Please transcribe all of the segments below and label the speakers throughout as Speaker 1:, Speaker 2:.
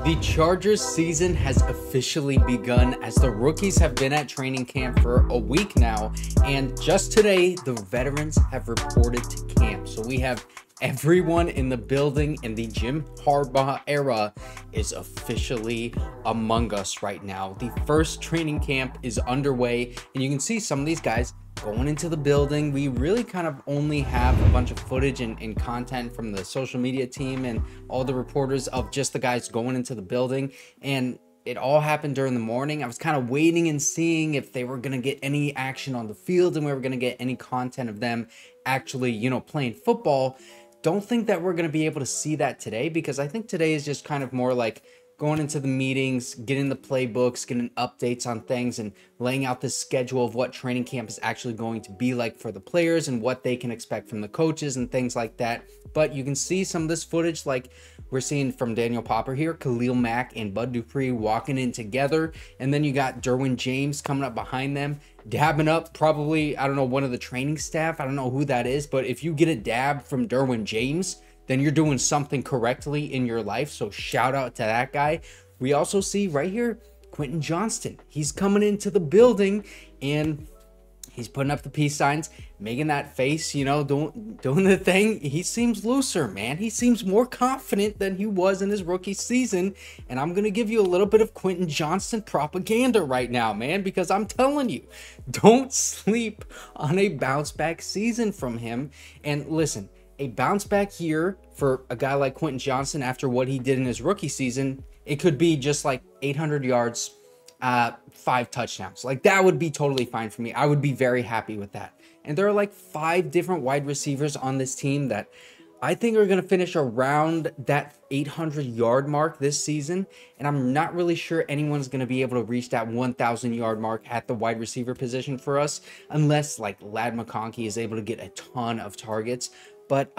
Speaker 1: The Chargers season has officially begun as the rookies have been at training camp for a week now, and just today the veterans have reported to camp. So we have everyone in the building, and the Jim Harbaugh era is officially among us right now. The first training camp is underway, and you can see some of these guys going into the building. We really kind of only have a bunch of footage and content from the social media team and all the reporters of just the guys going into the building, and it all happened during the morning. I was kind of waiting and seeing if they were going to get any action on the field and we were going to get any content of them actually, playing football. Don't think that we're going to be able to see that today, because I think today is just kind of more like going into the meetings, getting the playbooks, getting updates on things, and laying out the schedule of what training camp is actually going to be like for the players and what they can expect from the coaches and things like that. But you can see some of this footage like we're seeing from Daniel Popper here, Khalil Mack and Bud Dupree walking in together. And then you got Derwin James coming up behind them, dabbing up probably, I don't know, one of the training staff. I don't know who that is, but if you get a dab from Derwin James, then you're doing something correctly in your life. So shout out to that guy. We also see right here, Quentin Johnston. He's coming into the building and he's putting up the peace signs, making that face, doing the thing. He seems looser, man. He seems more confident than he was in his rookie season. And I'm going to give you a little bit of Quentin Johnston propaganda right now, man, because I'm telling you, don't sleep on a bounce back season from him. And listen, a bounce back year for a guy like Quentin Johnston after what he did in his rookie season, it could be just like 800 yards, 5 touchdowns. Like, that would be totally fine for me. I would be very happy with that. And there are like 5 different wide receivers on this team that I think are going to finish around that 800-yard mark this season. And I'm not really sure anyone's going to be able to reach that 1,000-yard mark at the wide receiver position for us, unless like Ladd McConkey is able to get a ton of targets. But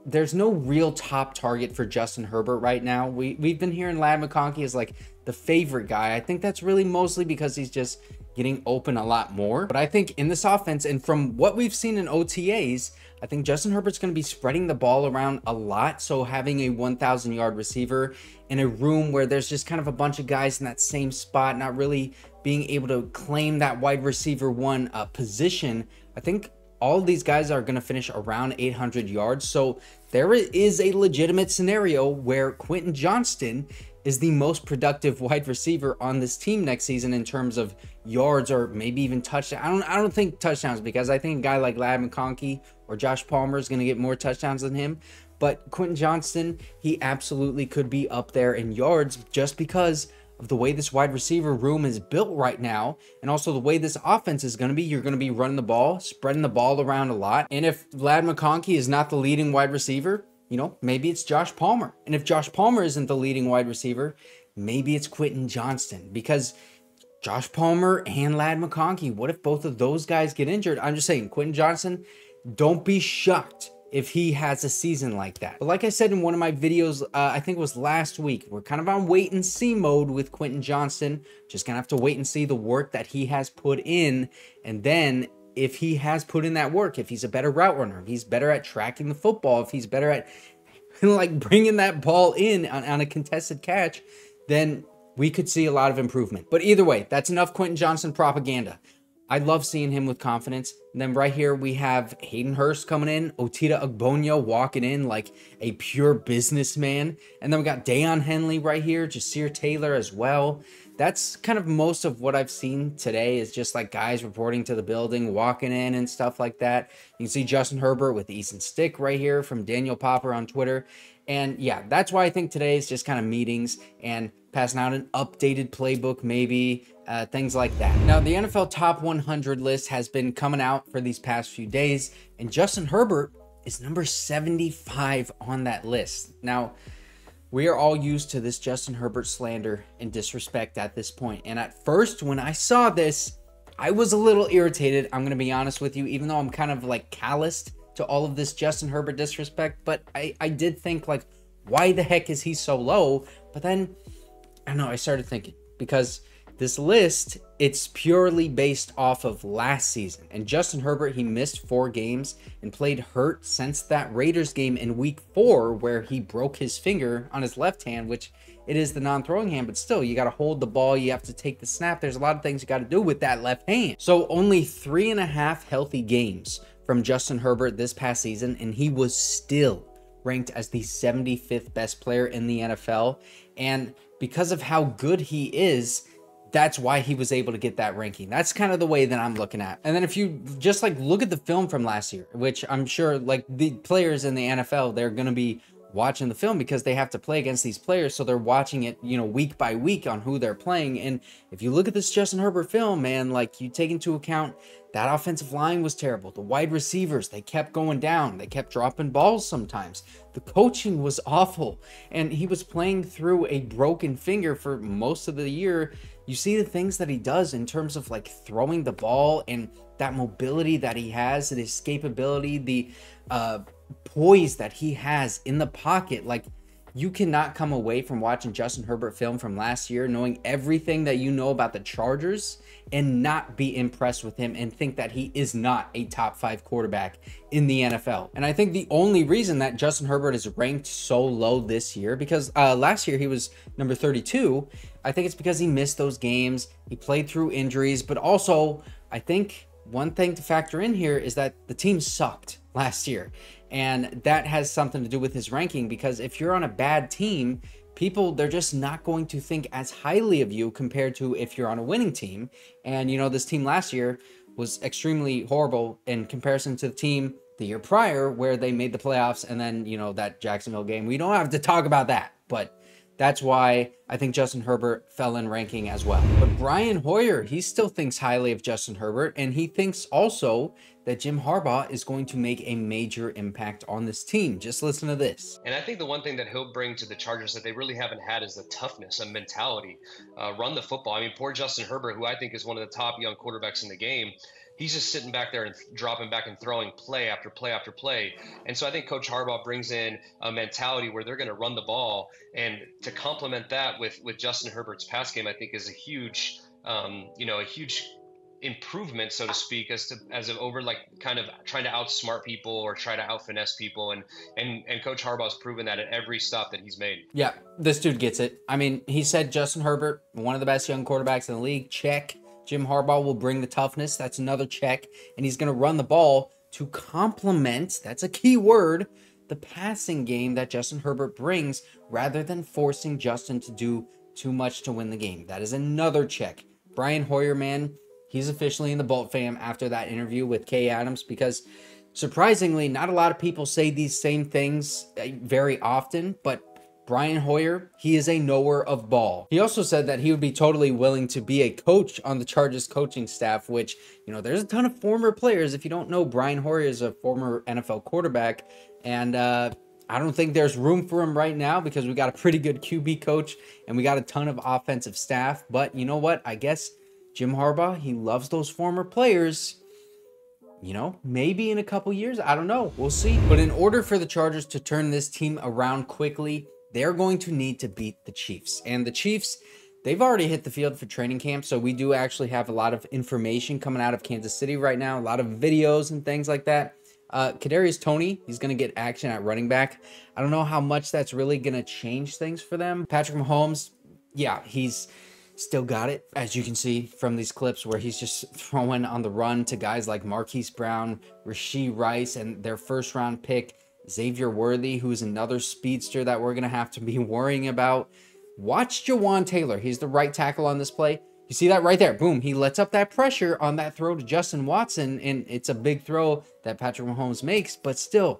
Speaker 1: there's no real top target for Justin Herbert right now. We've been hearing Ladd McConkey is like the favorite guy. I think that's really mostly because he's just getting open a lot more. But I think in this offense, and from what we've seen in OTAs, I think Justin Herbert's going to be spreading the ball around a lot. So having a 1,000-yard receiver in a room where there's just kind of a bunch of guys in that same spot, not really being able to claim that wide receiver one position, I think all of these guys are going to finish around 800 yards. So there is a legitimate scenario where Quentin Johnston is the most productive wide receiver on this team next season in terms of yards, or maybe even touchdowns. I don't think touchdowns, because I think a guy like Ladd McConkey or Josh Palmer is going to get more touchdowns than him. But Quentin Johnston, he absolutely could be up there in yards just because of the way this wide receiver room is built right now, and also the way this offense is going to be. You're going to be running the ball, spreading the ball around a lot. And if Ladd McConkey is not the leading wide receiver, maybe it's Josh Palmer. And if Josh Palmer isn't the leading wide receiver, maybe it's Quentin Johnston, because Josh Palmer and Ladd McConkey, what if both of those guys get injured? I'm just saying, Quentin Johnston, don't be shocked if he has a season like that. But like I said in one of my videos, I think it was last week, we're kind of on wait and see mode with Quentin Johnston. Just gonna have to wait and see the work that he has put in. And then if he has put in that work, if he's a better route runner, if he's better at tracking the football, if he's better at like bringing that ball in on a contested catch, then we could see a lot of improvement. But either way, that's enough Quentin Johnston propaganda. I love seeing him with confidence. And then right here, we have Hayden Hurst coming in, Otita Ogbonnia walking in like a pure businessman. And then we got Daiyan Henley right here, Jasir Taylor as well. That's kind of most of what I've seen today, is just like guys reporting to the building, walking in and stuff like that. You can see Justin Herbert with Easton Stick right here from Daniel Popper on Twitter. And yeah, that's why I think today is just kind of meetings and passing out an updated playbook, maybe things like that. Now, the NFL Top 100 list has been coming out for these past few days, and Justin Herbert is number 75 on that list. Now, we are all used to this Justin Herbert slander and disrespect at this point. And at first, when I saw this, I was a little irritated. I'm going to be honest with you, even though I'm kind of like calloused to all of this Justin Herbert disrespect. But I did think, like, why the heck is he so low? But then, I don't know, I started thinking, because this list, it's purely based off of last season. And Justin Herbert, he missed 4 games and played hurt since that Raiders game in week 4, where he broke his finger on his left hand, which it is the non-throwing hand, but still, you got to hold the ball. You have to take the snap. There's a lot of things you got to do with that left hand. So only 3.5 healthy games from Justin Herbert this past season, and he was still ranked as the 75th best player in the NFL. And because of how good he is, that's why he was able to get that ranking. That's kind of the way that I'm looking at. And then if you just like look at the film from last year, which I'm sure like the players in the NFL, they're going to be watching the film because they have to play against these players. So they're watching it, you know, week by week on who they're playing. And if you look at this Justin Herbert film, man, like you take into account that offensive line was terrible. The wide receivers, they kept going down. They kept dropping balls sometimes. The coaching was awful. And he was playing through a broken finger for most of the year. You see the things that he does in terms of like throwing the ball and that mobility that he has, the escapability, the poise that he has in the pocket. Like, you cannot come away from watching Justin Herbert film from last year, knowing everything that you know about the Chargers, and not be impressed with him and think that he is not a top 5 quarterback in the NFL. And I think the only reason that Justin Herbert is ranked so low this year, because last year he was number 32, I think it's because he missed those games. He played through injuries, but also I think one thing to factor in here is that the team sucked last year. And that has something to do with his ranking, because if you're on a bad team, people, they're just not going to think as highly of you compared to if you're on a winning team. And, you know, this team last year was extremely horrible in comparison to the team the year prior where they made the playoffs. And then, you know, that Jacksonville game, we don't have to talk about that, but that's why I think Justin Herbert fell in ranking as well. But Brian Hoyer, he still thinks highly of Justin Herbert, and he thinks also that Jim Harbaugh is going to make a major impact on this team. Just listen to this.
Speaker 2: And I think the one thing that he'll bring to the Chargers that they really haven't had is the toughness, a mentality, run the football. I mean, poor Justin Herbert, who I think is one of the top young quarterbacks in the game, he's just sitting back there and dropping back and throwing play after play after play. And so I think Coach Harbaugh brings in a mentality where they're going to run the ball, and to complement that with Justin Herbert's pass game, I think is a huge, a huge improvement, so to speak, as over like kind of trying to outsmart people or try to out finesse people. And Coach Harbaugh's proven that at every stop that he's made.
Speaker 1: Yeah, this dude gets it. I mean, he said Justin Herbert, one of the best young quarterbacks in the league. Check. Jim Harbaugh will bring the toughness. That's another check. And he's going to run the ball to complement, that's a key word, the passing game that Justin Herbert brings, rather than forcing Justin to do too much to win the game. That is another check. Brian Hoyer, man, he's officially in the Bolt fam after that interview with Kay Adams, because surprisingly, not a lot of people say these same things very often, but Brian Hoyer, he is a knower of ball. He also said that he would be totally willing to be a coach on the Chargers coaching staff, which, you know, there's a ton of former players. If you don't know, Brian Hoyer is a former NFL quarterback, and I don't think there's room for him right now because we got a pretty good QB coach and we got a ton of offensive staff. But you know what? I guess Jim Harbaugh, he loves those former players. You know, maybe in a couple years, I don't know. We'll see. But in order for the Chargers to turn this team around quickly, they're going to need to beat the Chiefs. And the Chiefs, they've already hit the field for training camp, so we do actually have a lot of information coming out of Kansas City right now, a lot of videos and things like that. Kadarius Toney, he's going to get action at running back. I don't know how much that's really going to change things for them. Patrick Mahomes, yeah, he's still got it, as you can see from these clips where he's just throwing on the run to guys like Marquise Brown, Rashee Rice, and their first-round pick, Xavier Worthy, who's another speedster that we're going to have to be worrying about. Watch Jawan Taylor. He's the right tackle on this play. You see that right there? Boom. He lets up that pressure on that throw to Justin Watson, and it's a big throw that Patrick Mahomes makes, but still,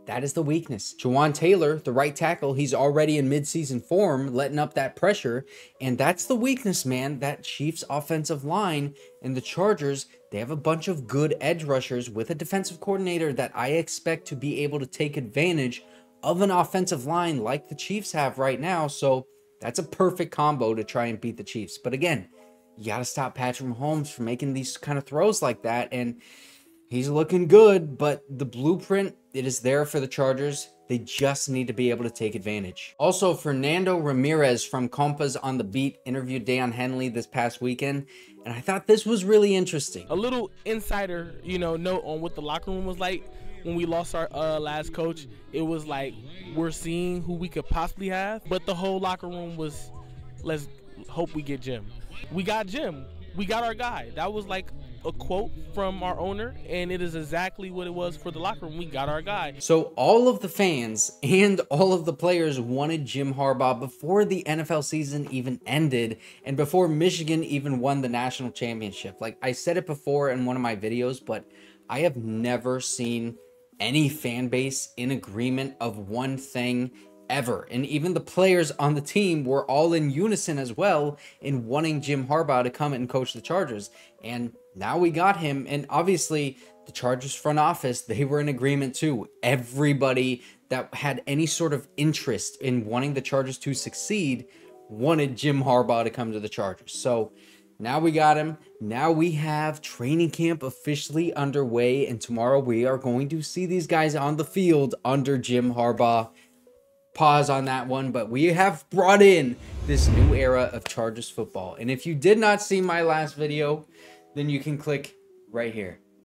Speaker 1: that is the weakness. Jawan Taylor, the right tackle, he's already in midseason form, letting up that pressure, and that's the weakness, man. That Chiefs offensive line and the Chargers, they have a bunch of good edge rushers with a defensive coordinator that I expect to be able to take advantage of an offensive line like the Chiefs have right now. So that's a perfect combo to try and beat the Chiefs. But again, you got to stop Patrick Mahomes from making these kind of throws like that. And he's looking good, but the blueprint, it is there for the Chargers. They just need to be able to take advantage. Also, Fernando Ramirez from Compas on the Beat interviewed Daiyan Henley this past weekend, and I thought this was really interesting.
Speaker 3: A little insider, note on what the locker room was like when we lost our last coach, it was like we're seeing who we could possibly have. But the whole locker room was, let's hope we get Jim. We got Jim. We got our guy. That was like a quote from our owner, and it is exactly what it was for the locker room. We got our guy.
Speaker 1: So all of the fans and all of the players wanted Jim Harbaugh before the NFL season even ended and before Michigan even won the national championship. Like I said it before in one of my videos, but I have never seen any fan base in agreement of one thing ever. And even the players on the team were all in unison as well in wanting Jim Harbaugh to come and coach the Chargers. And now we got him. And obviously the Chargers front office, they were in agreement too. Everybody that had any sort of interest in wanting the Chargers to succeed wanted Jim Harbaugh to come to the Chargers. So now we got him. Now we have training camp officially underway. And tomorrow we are going to see these guys on the field under Jim Harbaugh. Pause on that one, but we have brought in this new era of Chargers football. And if you did not see my last video, then you can click right here.